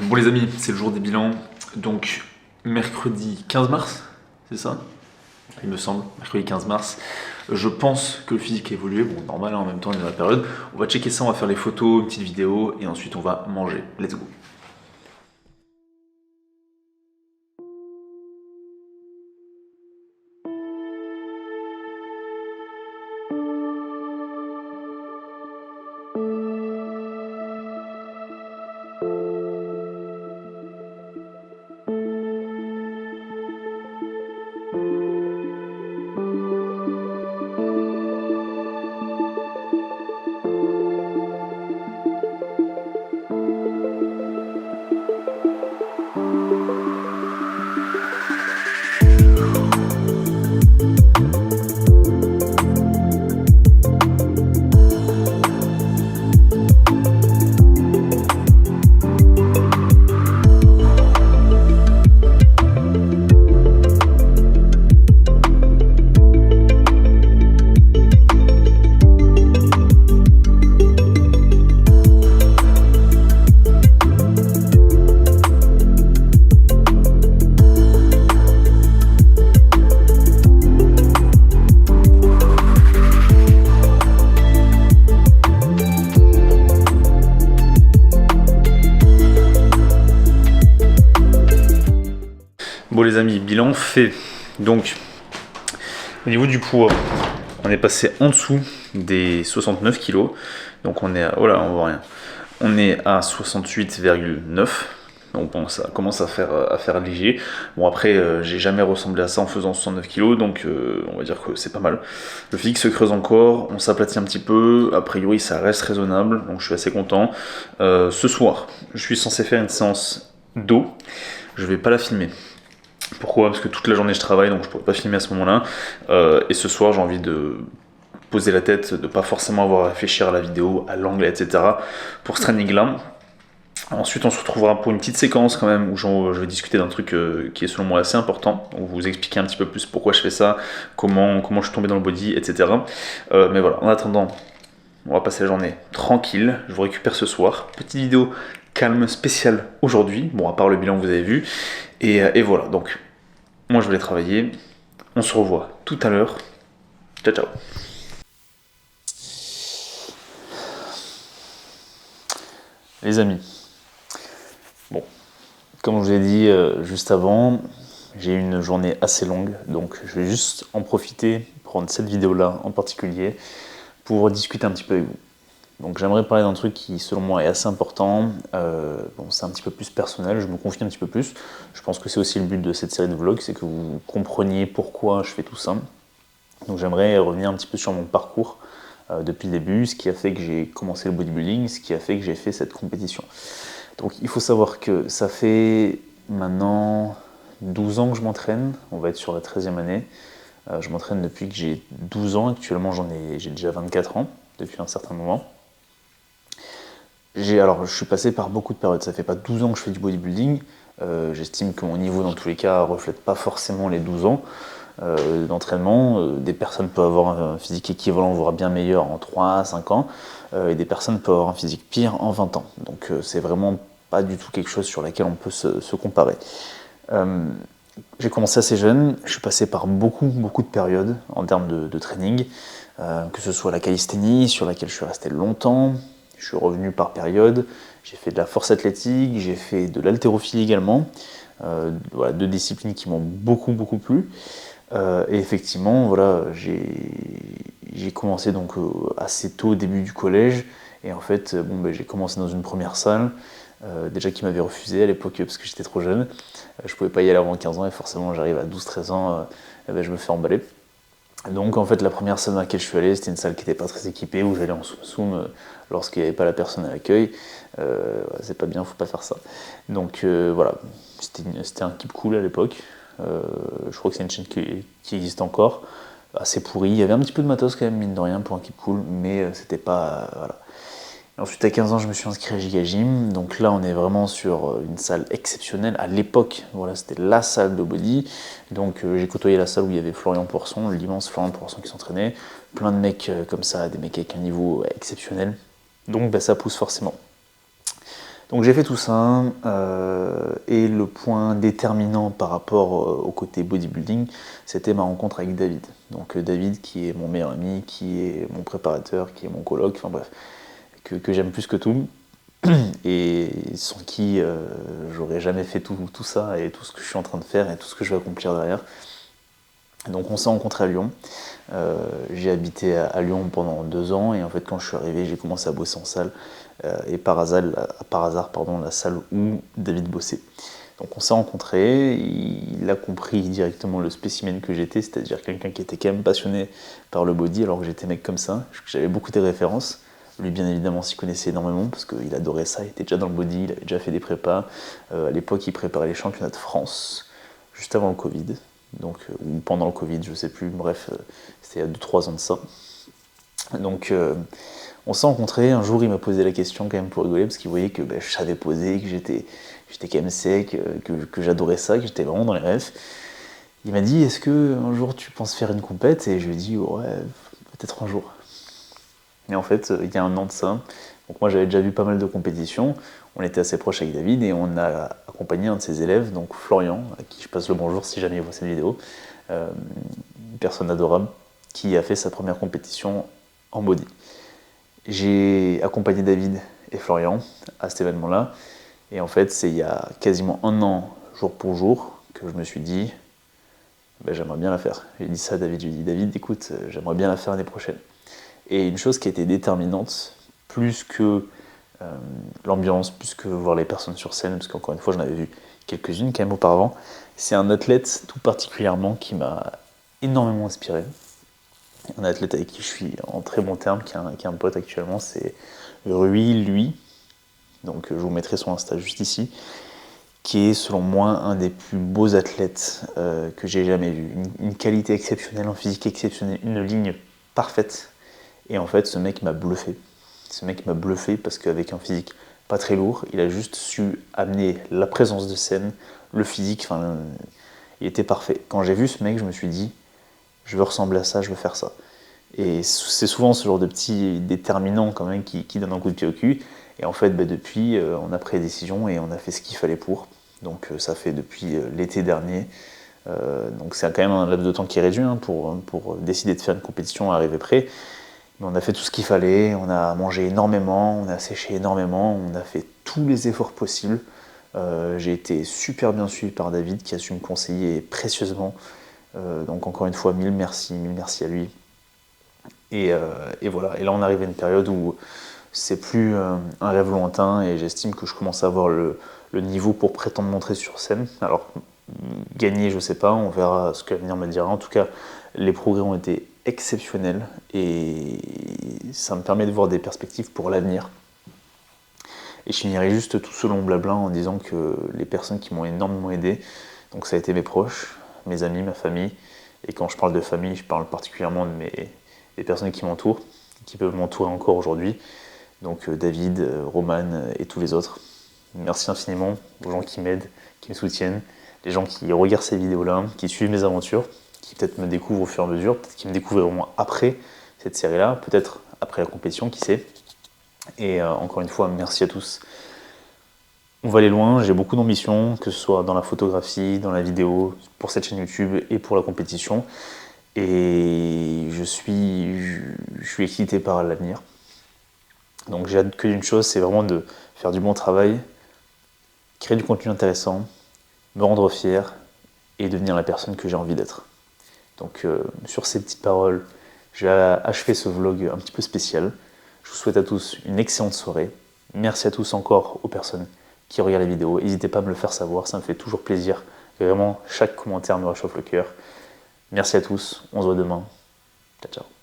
Bon les amis, c'est le jour des bilans, donc mercredi 15 mars, c'est ça? Il me semble, mercredi 15 mars. Je pense que le physique a évolué, bon normal hein, en même temps on est dans la période. On va checker ça, on va faire les photos, une petite vidéo et ensuite on va manger. Let's go. Bon les amis, bilan fait. Donc, au niveau du poids, on est passé en dessous des 69 kg. Donc on est à, oh là, on voit rien. On est à 68,9. Donc bon, ça commence à faire léger. Bon après, j'ai jamais ressemblé à ça en faisant 69 kg, donc on va dire que c'est pas mal. Le physique se creuse encore, on s'aplatit un petit peu. A priori, ça reste raisonnable, donc je suis assez content. Ce soir, je suis censé faire une séance d'eau. Je vais pas la filmer. Pourquoi? Parce que toute la journée je travaille, donc je pourrais pas filmer à ce moment-là. Et ce soir, j'ai envie de poser la tête, de pas forcément avoir à réfléchir à la vidéo, à l'angle, etc. pour ce training-là. Ensuite, on se retrouvera pour une petite séquence quand même où je vais discuter d'un truc qui est selon moi assez important. Donc, vous expliquer un petit peu plus pourquoi je fais ça, comment je suis tombé dans le body, etc. Mais voilà, en attendant, on va passer la journée tranquille. Je vous récupère ce soir. Petite vidéo calme spéciale aujourd'hui. Bon, à part le bilan que vous avez vu. Et voilà, donc moi je vais aller travailler. On se revoit tout à l'heure. Ciao, ciao. Les amis, bon, comme je vous ai dit juste avant, j'ai eu une journée assez longue, donc je vais juste en profiter, prendre cette vidéo-là en particulier, pour discuter un petit peu avec vous. Donc j'aimerais parler d'un truc qui selon moi est assez important, bon, c'est un petit peu plus personnel, je me confie un petit peu plus, je pense que c'est aussi le but de cette série de vlogs, c'est que vous compreniez pourquoi je fais tout ça. Donc j'aimerais revenir un petit peu sur mon parcours depuis le début, ce qui a fait que j'ai commencé le bodybuilding, ce qui a fait que j'ai fait cette compétition. Donc il faut savoir que ça fait maintenant 12 ans que je m'entraîne, on va être sur la 13e année. Je m'entraîne depuis que j'ai 12 ans, actuellement j'ai déjà 24 ans, depuis un certain moment. Alors, je suis passé par beaucoup de périodes, ça fait pas 12 ans que je fais du bodybuilding, j'estime que mon niveau dans tous les cas reflète pas forcément les 12 ans d'entraînement. Des personnes peuvent avoir un physique équivalent, voire bien meilleur en 3 à 5 ans, et des personnes peuvent avoir un physique pire en 20 ans. Donc c'est vraiment pas du tout quelque chose sur laquelle on peut se comparer. J'ai commencé assez jeune, je suis passé par beaucoup de périodes en termes de training, que ce soit la calisthénie, sur laquelle je suis resté longtemps. Je suis revenu par période, j'ai fait de la force athlétique, j'ai fait de l'haltérophilie également, voilà, deux disciplines qui m'ont beaucoup plu. Et effectivement, voilà, j'ai commencé donc assez tôt au début du collège, et en fait, j'ai commencé dans une première salle, déjà qui m'avait refusé à l'époque parce que j'étais trop jeune, je pouvais pas y aller avant 15 ans, et forcément j'arrive à 12-13 ans, je me fais emballer. Donc en fait la première salle dans laquelle je suis allé, c'était une salle qui n'était pas très équipée, où j'allais en soum lorsqu'il n'y avait pas la personne à l'accueil. C'est pas bien, faut pas faire ça. Donc voilà, c'était un Keep Cool à l'époque. Je crois que c'est une chaîne qui existe encore, assez pourrie. Il y avait un petit peu de matos quand même, mine de rien, pour un Keep Cool, mais c'était pas... voilà. Ensuite, à 15 ans, je me suis inscrit à Giga Gym. Donc là, on est vraiment sur une salle exceptionnelle. À l'époque, voilà, c'était la salle de body. Donc j'ai côtoyé la salle où il y avait Florian Poisson, l'immense Florian Poisson qui s'entraînait. Plein de mecs comme ça, des mecs avec un niveau exceptionnel. Donc ça pousse forcément. Donc j'ai fait tout ça, et le point déterminant par rapport au côté bodybuilding, c'était ma rencontre avec David. Donc David qui est mon meilleur ami, qui est mon préparateur, qui est mon coloc, enfin bref, que j'aime plus que tout, et sans qui j'aurais jamais fait tout ça, et tout ce que je suis en train de faire, et tout ce que je vais accomplir derrière. Donc on s'est rencontrés à Lyon. J'ai habité à Lyon pendant 2 ans, et en fait quand je suis arrivé, j'ai commencé à bosser en salle, et par hasard, la salle où David bossait. Donc on s'est rencontrés, il a compris directement le spécimen que j'étais, c'est-à-dire quelqu'un qui était quand même passionné par le body, alors que j'étais mec comme ça, j'avais beaucoup de références. Lui bien évidemment s'y connaissait énormément, parce qu'il adorait ça, il était déjà dans le body, il avait déjà fait des prépas. À l'époque il préparait les championnats de France, juste avant le Covid. Donc, ou pendant le Covid, je sais plus, bref, c'était il y a 2-3 ans de ça. Donc on s'est rencontrés, un jour il m'a posé la question quand même pour rigoler, parce qu'il voyait que je savais poser, que j'étais quand même sec, que j'adorais ça, que j'étais vraiment dans les rêves. Il m'a dit, est-ce que un jour tu penses faire une compète? Et je lui ai dit, ouais, peut-être un jour. Et en fait, il y a 1 an de ça, donc moi j'avais déjà vu pas mal de compétitions, on était assez proches avec David, et on a accompagné un de ses élèves, donc Florian, à qui je passe le bonjour si jamais il voit cette vidéo, une personne adorable, qui a fait sa première compétition en body. J'ai accompagné David et Florian à cet événement-là, et en fait c'est il y a quasiment 1 an, jour pour jour, que je me suis dit, j'aimerais bien la faire. J'ai dit ça à David, j'ai dit, David, écoute, j'aimerais bien la faire l'année prochaine. Et une chose qui a été déterminante, plus que l'ambiance, plus que voir les personnes sur scène, parce qu'encore une fois j'en avais vu quelques-unes quand même auparavant, c'est un athlète tout particulièrement qui m'a énormément inspiré. Un athlète avec qui je suis en très bon terme, qui est un pote actuellement, c'est Rui Lui, donc je vous mettrai son Insta juste ici, qui est selon moi un des plus beaux athlètes que j'ai jamais vu. Une qualité exceptionnelle, en physique exceptionnelle, une ligne parfaite. Et en fait, ce mec m'a bluffé. Ce mec m'a bluffé parce qu'avec un physique pas très lourd, il a juste su amener la présence de scène, le physique, enfin, il était parfait. Quand j'ai vu ce mec, je me suis dit, je veux ressembler à ça, je veux faire ça. Et c'est souvent ce genre de petits déterminants quand même qui donnent un coup de pied au cul. Et en fait, depuis, on a pris la décision et on a fait ce qu'il fallait pour. Donc ça fait depuis l'été dernier. Donc c'est quand même un laps de temps qui est réduit pour décider de faire une compétition à arriver prêt. Mais on a fait tout ce qu'il fallait, on a mangé énormément, on a séché énormément, on a fait tous les efforts possibles. J'ai été super bien suivi par David qui a su me conseiller précieusement. Donc encore une fois, mille merci à lui. Et voilà, et là on arrive à une période où c'est plus un rêve lointain, et j'estime que je commence à avoir le niveau pour prétendre montrer sur scène. Alors gagner, je sais pas, on verra ce que l'avenir me dira. En tout cas, les progrès ont été exceptionnels, et ça me permet de voir des perspectives pour l'avenir. Et je finirai juste tout ce long blabla en disant que les personnes qui m'ont énormément aidé, donc ça a été mes proches, mes amis, ma famille, et quand je parle de famille, je parle particulièrement des personnes qui m'entourent, qui peuvent m'entourer encore aujourd'hui, donc David, Roman et tous les autres. Merci infiniment aux gens qui m'aident, qui me soutiennent, les gens qui regardent ces vidéos-là, qui suivent mes aventures, qui peut-être me découvrent au fur et à mesure, peut-être qui me découvriront après cette série-là, peut-être après la compétition, qui sait. Et encore une fois, merci à tous. On va aller loin, j'ai beaucoup d'ambition, que ce soit dans la photographie, dans la vidéo, pour cette chaîne YouTube et pour la compétition. Et je suis excité par l'avenir. Donc j'ai hâte que d'une chose, c'est vraiment de faire du bon travail, créer du contenu intéressant, me rendre fier et devenir la personne que j'ai envie d'être. Donc sur ces petites paroles, je vais achever ce vlog un petit peu spécial. Je vous souhaite à tous une excellente soirée. Merci à tous encore aux personnes qui regardent les vidéos. N'hésitez pas à me le faire savoir, ça me fait toujours plaisir. Vraiment, chaque commentaire me réchauffe le cœur. Merci à tous, on se voit demain. Ciao, ciao.